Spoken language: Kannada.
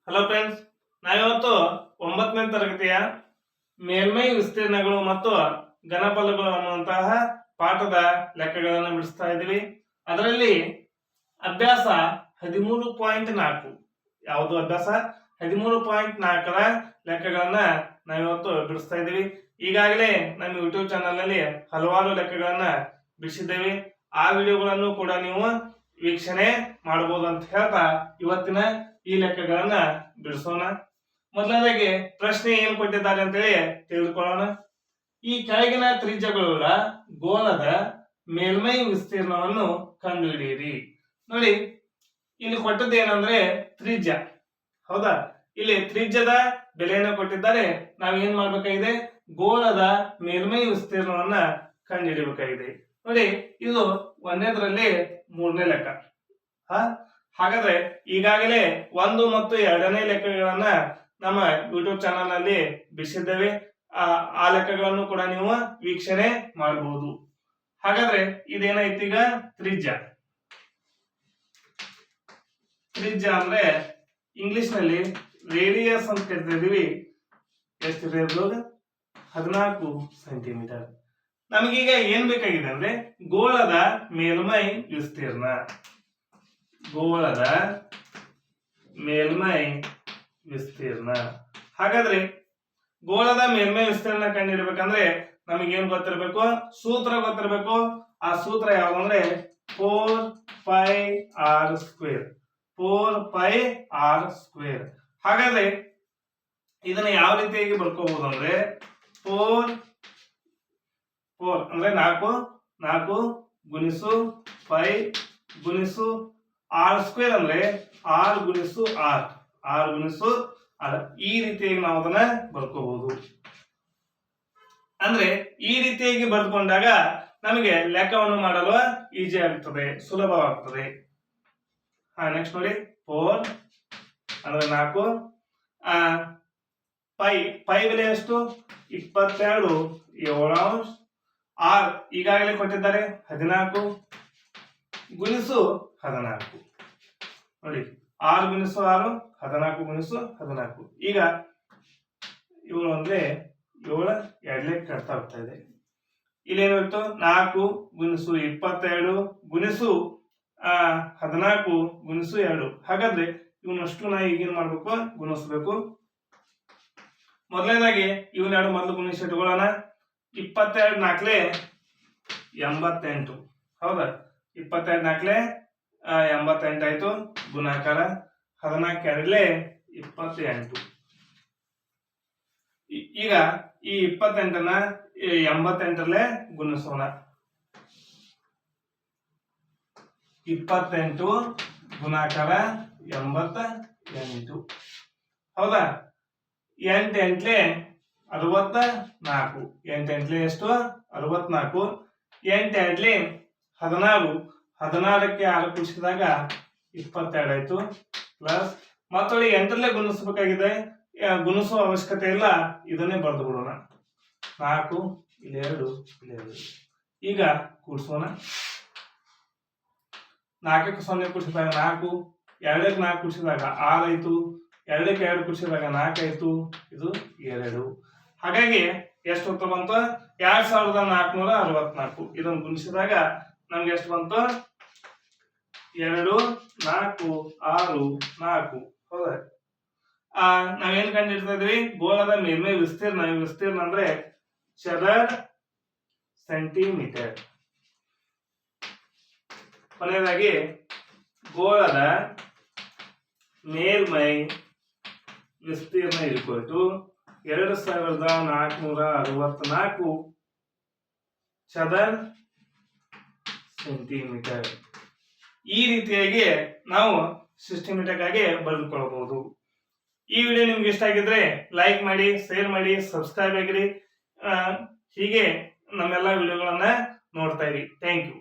ಹಲೋ ಫ್ರೆಂಡ್ಸ್, ನಾವಿವತ್ತು 9ನೇ ತರಗತಿಯ ಮೇಲ್ಮೈ ವಿಸ್ತೀರ್ಣಗಳು ಮತ್ತು ಘನಫಲಗಳು ಅನ್ನುವಂತಹ ಪಾಠದ ಲೆಕ್ಕಗಳನ್ನು ಬಿಡಿಸ್ತಾ ಇದ್ದೀವಿ. ಅದರಲ್ಲಿ ಅಭ್ಯಾಸ 13.4 ಯಾವುದು ಅಭ್ಯಾಸ 13.4ರ ಲೆಕ್ಕಗಳನ್ನ ನಾವಿವತ್ತು ಬಿಡಿಸ್ತಾ ಇದ್ದೀವಿ. ಈಗಾಗಲೇ ನಮ್ಮ ಯೂಟ್ಯೂಬ್ ಚಾನಲ್ ನಲ್ಲಿ ಹಲವಾರು ಲೆಕ್ಕಗಳನ್ನ ಬಿಡಿಸಿದ್ದೇವೆ. ಆ ವಿಡಿಯೋಗಳನ್ನು ಕೂಡ ನೀವು ವೀಕ್ಷಣೆ ಮಾಡಬಹುದು ಅಂತ ಹೇಳ್ತಾ ಇವತ್ತಿನ ಈ ಲೆಕ್ಕಗಳನ್ನ ಬಿಡಿಸೋಣ. ಮೊದಲನೇದಾಗಿ ಪ್ರಶ್ನೆ ಏನ್ ಕೊಟ್ಟಿದ್ದಾರೆ ಅಂತೇಳಿ ತಿಳಿದುಕೊಳ್ಳೋಣ. ಈ ಕೆಳಗಿನ ತ್ರಿಜ್ಯಗಳುಳ್ಳ ಗೋಳದ ಮೇಲ್ಮೈ ವಿಸ್ತೀರ್ಣವನ್ನು ಕಂಡುಹಿಡಿಯಿರಿ. ನೋಡಿ, ಇಲ್ಲಿ ಕೊಟ್ಟದ್ದು ಏನಂದ್ರೆ ತ್ರಿಜ್ಯ. ಹೌದಾ? ಇಲ್ಲಿ ತ್ರಿಜ್ಯದ ಬೆಲೆಯನ್ನು ಕೊಟ್ಟಿದ್ದಾರೆ. ನಾವೇನ್ ಮಾಡ್ಬೇಕಾಗಿದೆ? ಗೋಳದ ಮೇಲ್ಮೈ ವಿಸ್ತೀರ್ಣವನ್ನ ಕಂಡುಹಿಡಿಯಬೇಕಾಗಿದೆ. ನೋಡಿ, ಇದು ಒಂದನೇದ್ರಲ್ಲಿ 3ನೇ ಲೆಕ್ಕ. ಹಾಗಾದ್ರೆ ಈಗಾಗಲೇ 1 ಮತ್ತು 2ನೇ ಲೆಕ್ಕಗಳನ್ನ ನಮ್ಮ ಯೂಟ್ಯೂಬ್ ಚಾನಲ್ ನಲ್ಲಿ ಬಿಡಿಸಿದ್ದೇವೆ. ಆ ಲೆಕ್ಕಗಳನ್ನು ಕೂಡ ನೀವು ವೀಕ್ಷಣೆ ಮಾಡಬಹುದು. ಹಾಗಾದ್ರೆ ಇದೇನಾಯ್ತು? ಈಗ ತ್ರಿಜ್ಯ ಅಂದ್ರೆ ಇಂಗ್ಲಿಷ್ ನಲ್ಲಿ ರೇಡಿಯಸ್ ಅಂತ ಕರಿತಾ ಇದೀವಿ. ಎಷ್ಟಿದೆ? 14 ಸೆಂಟಿಮೀಟರ್. ನಮಗೀಗ ಏನ್ ಬೇಕಾಗಿದೆ ಅಂದ್ರೆ ಗೋಳದ ಮೇಲ್ಮೈ ವಿಸ್ತೀರ್ಣ. ಗೋಳದ ಮೇಲ್ಮೈ ವಿಸ್ತೀರ್ಣ. ಹಾಗಾದ್ರೆ ಗೋಳದ ಮೇಲ್ಮೈ ವಿಸ್ತೀರ್ಣ ಕಂಡುಹಿಡಬೇಕಂದ್ರೆ ನಮಗೇನ್ ಗೊತ್ತಿರಬೇಕು? ಸೂತ್ರ ಗೊತ್ತಿರಬೇಕು. ಆ ಸೂತ್ರ ಯಾವುದು ಅಂದ್ರೆ 4πr². 4πr². ಹಾಗಾದ್ರೆ ಇದನ್ನ ಯಾವ ರೀತಿಯಾಗಿ ಬರ್ಕೋಬಹುದು ಅಂದ್ರೆ 4 ಅಂದ್ರೆ 4 ಗುಣಿಸು 5 ಗುಣಿಸು r² ಅಂದ್ರೆ r ಗುಣಿಸು r. ಈ ರೀತಿಯಾಗಿ ನಾವು ಅದನ್ನ ಬರ್ಕೋಬಹುದು. ಅಂದ್ರೆ ಈ ರೀತಿಯಾಗಿ ಬರ್ಕೊಂಡಾಗ ನಮಗೆ ಲೆಕ್ಕವನ್ನು ಮಾಡಲು ಈಜಿ ಆಗ್ತದೆ, ಸುಲಭವಾಗ್ತದೆ. ನೆಕ್ಸ್ಟ್ ನೋಡಿ, 4 ಅಂದ್ರೆ 4, ಪೈ ಬೆಲೆ ಎಷ್ಟು? 22 7 r ಈಗಾಗಲೇ ಕೊಟ್ಟಿದ್ದಾರೆ 14 ಗುಣಿಸು 14. ನೋಡಿ, 6 ಗುಣಿಸು 6 14 ಗುಣಿಸು 14. ಈಗ ಇವರು ಅಂದ್ರೆ 7 2 ಕಟ್ತಾ ಹೋಗ್ತಾ ಇದೆ. ಇಲ್ಲೇನಾಯ್ತು? 4 ಗುಣಿಸು 22 ಗುಣಿಸು 14 ಗುಣಿಸು 2. ಹಾಗಾದ್ರೆ ಇವನಷ್ಟು ನಾ ಈಗೇನ್ ಮಾಡ್ಬೇಕು? ಗುಣಿಸ್ಬೇಕು. ಮೊದಲನೇದಾಗಿ ಇವನ್ನೆರಡು ಮೊದಲು ಗುಣಿಸಿ ಇಟ್ಕೊಳ್ಳೋಣ. 22 4 88. ಹೌದಾ? 22 4 88 ಆಯ್ತು ಗುಣಾಕಾರ. 14 2 28. ಈಗ ಈ 28ನ್ನ 88ರಲ್ಲೇ ಗುಣಿಸೋಣ. 28 ಗುಣಾಕಾರ 88. ಹೌದಾ? 8 8 64. 8 8 ಎಷ್ಟು? 64. 8 2 16. 16ಕ್ಕೆ 6 ಕೂಡಿಸಿದಾಗ 22 ಆಯ್ತು. ಪ್ಲಸ್ ಮತ್ತೊಳ್ಳಿ 8ರಲ್ಲೇ ಗುಣಿಸಬೇಕಾಗಿದೆ. ಗುಣಿಸುವ ಅವಶ್ಯಕತೆ ಇಲ್ಲ, ಇದನ್ನೇ ಬರೆದು ಬಿಡೋಣ. 4 ಇಲ್ಲಿ 2 ಇಲ್ಲಿ 2. ಈಗ ಕೂಡಿಸೋಣ. 4ಕ್ಕೆ 0 ಕೂಡಿಸಿದಾಗ 4, 2ಕ್ಕೆ 4 ಕೂಡಿಸಿದಾಗ 6 ಆಯ್ತು, 2ಕ್ಕೆ 2 ಕೂಡಿಸಿದಾಗ 4 ಆಯ್ತು, ಇದು 2. ಹಾಗಾಗಿ ಎಷ್ಟು ಉತ್ತರ ಬಂತು? 2464. ಇದನ್ನು ಗುಣಿಸಿದಾಗ ನಮ್ಗೆ ಎಷ್ಟು ಬಂತು? 2 4 6 4. ಹೌದಾ? ನಾವೇನ್ ಕಂಡಿಡ್ತಾ ಇದ್ವಿ? ಗೋಳದ ಮೇಲ್ಮೈ ವಿಸ್ತೀರ್ಣ. ವಿಸ್ತೀರ್ಣ ಅಂದ್ರೆ ಚದರ ಸೆಂಟಿಮೀಟರ್. ಕೊನೆಯದಾಗಿ ಗೋಳದ ಮೇಲ್ಮೈ ವಿಸ್ತೀರ್ಣ ಇಕ್ವಲ್ಟು 2464 ಚದರ ಸೆಂಟಿಮೀಟರ್. ಈ ರೀತಿಯಾಗಿ ನಾವು ಸಿಸ್ಟಮೆಟಿಕ್ ಆಗಿ ಬರೆದುಕೊಳ್ಳಬಹುದು. ಈ ವಿಡಿಯೋ ನಿಮ್ಗೆ ಇಷ್ಟ ಆಗಿದ್ರೆ ಲೈಕ್ ಮಾಡಿ, ಶೇರ್ ಮಾಡಿ, ಸಬ್ಸ್ಕ್ರೈಬ್ ಆಗಿರಿ. ಹೀಗೆ ನಮ್ಮೆಲ್ಲ ವಿಡಿಯೋಗಳನ್ನ ನೋಡ್ತಾ ಇರಿ. Thank you.